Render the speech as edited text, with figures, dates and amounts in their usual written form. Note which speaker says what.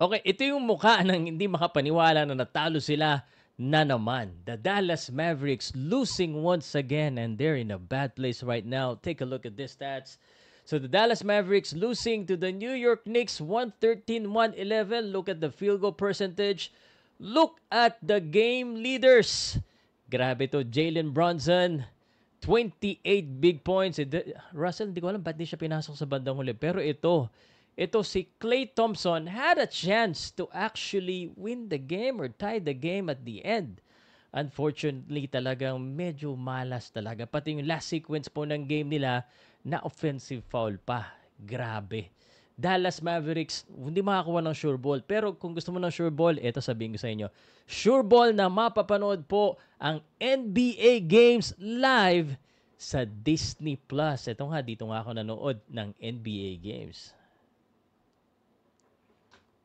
Speaker 1: Okay, ito yung mukha ng hindi makapaniwala na natalo sila na naman. The Dallas Mavericks losing once again and they're in a bad place right now. Take a look at this stats. So the Dallas Mavericks losing to the New York Knicks 113-111. Look at the field goal percentage. Look at the game leaders. Grabe to, Jalen Brunson, 28 big points. Russell, hindi ko alam ba't di siya pinasok sa bandang huli. Pero ito si Klay Thompson had a chance to actually win the game or tie the game at the end. Unfortunately, talagang medyo malas talaga. Pati yung last sequence po ng game nila, na offensive foul pa. Grabe. Dallas Mavericks, hindi makakuha ng sure ball. Pero kung gusto mo ng sure ball, ito sabihin ko sa inyo. Sure ball na mapapanood po ang NBA games live sa Disney Plus. Ito nga, dito nga ako nanood ng NBA games.